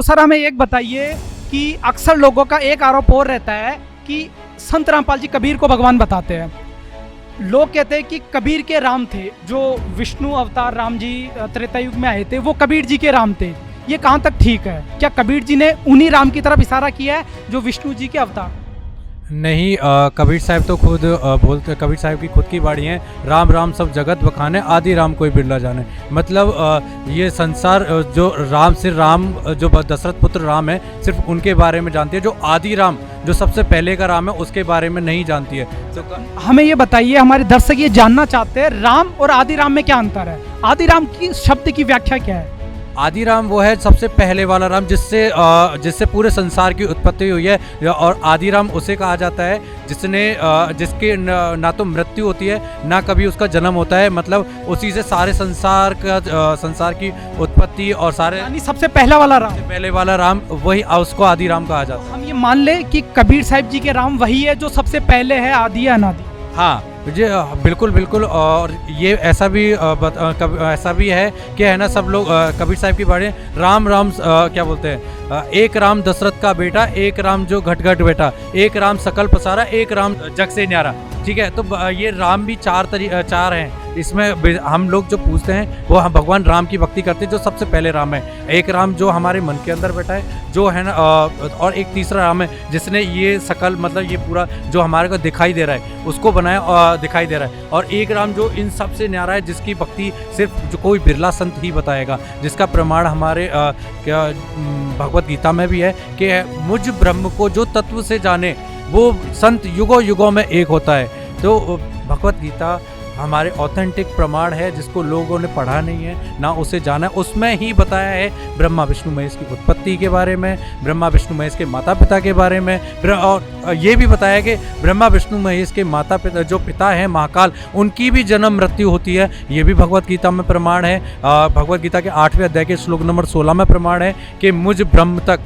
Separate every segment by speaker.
Speaker 1: Sir हमें एक बताइए कि अक्सर लोगों का एक आरोप और रहता है कि संत रामपाल जी कबीर को भगवान बताते हैं। लोग कहते हैं कि कबीर के राम थे, जो विष्णु अवतार राम जी त्रेता युग में आए थे वो कबीर जी के राम थे। ये कहाँ तक ठीक है? क्या कबीर जी ने उन्हीं राम की तरफ इशारा किया है जो विष्णु जी के अवतार?
Speaker 2: नहीं, कबीर साहब तो खुद बोलते, कबीर साहब की खुद की बाणी है, राम राम सब जगत बखाने, आदि राम कोई बिरला जाने। मतलब ये संसार जो राम सिर्फ राम जो दशरथ पुत्र राम है सिर्फ उनके बारे में जानती है, जो आदि राम जो सबसे पहले का राम है उसके बारे में नहीं जानती है। तो
Speaker 1: हमें ये बताइए, हमारे दर्शक ये जानना चाहते हैं राम और आदि राम में क्या अंतर है? आदि राम की शब्द की व्याख्या क्या है?
Speaker 2: आदि राम वो है सबसे पहले वाला राम जिससे पूरे संसार की उत्पत्ति हुई है, और आदि राम उसे कहा जाता है जिसके ना तो मृत्यु होती है ना कभी उसका जन्म होता है। मतलब उसी से सारे संसार की उत्पत्ति और सारे,
Speaker 1: यानी सबसे पहला वाला राम,
Speaker 2: सबसे पहले वाला राम वही, उसको आदि राम कहा जाता है।
Speaker 1: हम ये मान ले कि कबीर साहब जी के राम वही है जो सबसे पहले है, आदि है अनादि।
Speaker 2: हाँ जी, बिल्कुल बिल्कुल। और ये ऐसा भी है कि है ना, सब लोग कबीर साहब की बाणी राम राम क्या बोलते हैं, एक राम दशरथ का बेटा, एक राम जो घट घट बेटा, एक राम सकल पसारा, एक राम जग से न्यारा। ठीक है, तो ये राम भी चार हैं। इसमें हम लोग जो पूछते हैं वो हम भगवान राम की भक्ति करते हैं, जो सबसे पहले राम है। एक राम जो हमारे मन के अंदर बैठा है, जो है ना, और एक तीसरा राम है जिसने ये सकल, मतलब ये पूरा जो हमारे को दिखाई दे रहा है उसको बनाया और दिखाई दे रहा है। और एक राम जो इन सब से न्यारा है, जिसकी भक्ति सिर्फ जो कोई बिरला संत ही बताएगा, जिसका प्रमाण हमारे भगवत गीता में भी है कि मुझ ब्रह्म को जो तत्व से जाने वो संत युगों युगों में एक होता है। तो भगवत गीता हमारे ऑथेंटिक प्रमाण है, जिसको लोगों ने पढ़ा नहीं है ना उसे जाना है। उसमें ही बताया है ब्रह्मा विष्णु महेश की उत्पत्ति के बारे में, ब्रह्मा विष्णु महेश के माता पिता के बारे में, और ये भी बताया कि ब्रह्मा विष्णु महेश के माता पिता जो पिता हैं महाकाल, उनकी भी जन्म मृत्यु होती है। ये भी भगवत गीता में प्रमाण है। भगवत गीता के 8वें अध्याय के श्लोक नंबर 16 में प्रमाण है कि मुझ ब्रह्म तक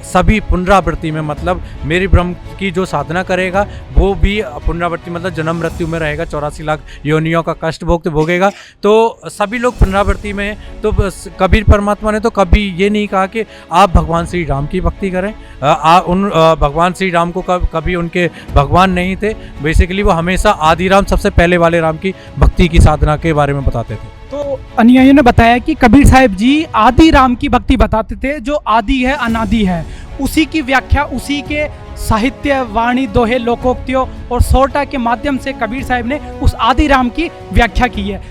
Speaker 2: सभी पुनरावृत्ति में, मतलब मेरी ब्रह्म की जो साधना करेगा वो भी पुनरावृत्ति, मतलब जन्म मृत्यु में रहेगा, 84 लाख योनियों का कष्ट भोगेगा। तो सभी लोग पुनरावृत्ति में हैं। तो कबीर परमात्मा ने तो कभी ये नहीं कहा कि आप भगवान श्री राम की भक्ति करें। भगवान श्री राम को कभी उनके भगवान नहीं थे। बेसिकली वो हमेशा आदि राम, सबसे पहले वाले राम की भक्ति की साधना के बारे में बताते थे।
Speaker 1: तो अनुयायियों ने बताया कि कबीर साहब जी आदि राम की भक्ति बताते थे, जो आदि है अनादि है। उसी की व्याख्या, उसी के साहित्य, वाणी, दोहे, लोकोक्तियों और सोरठा के माध्यम से कबीर साहब ने उस आदि राम की व्याख्या की है।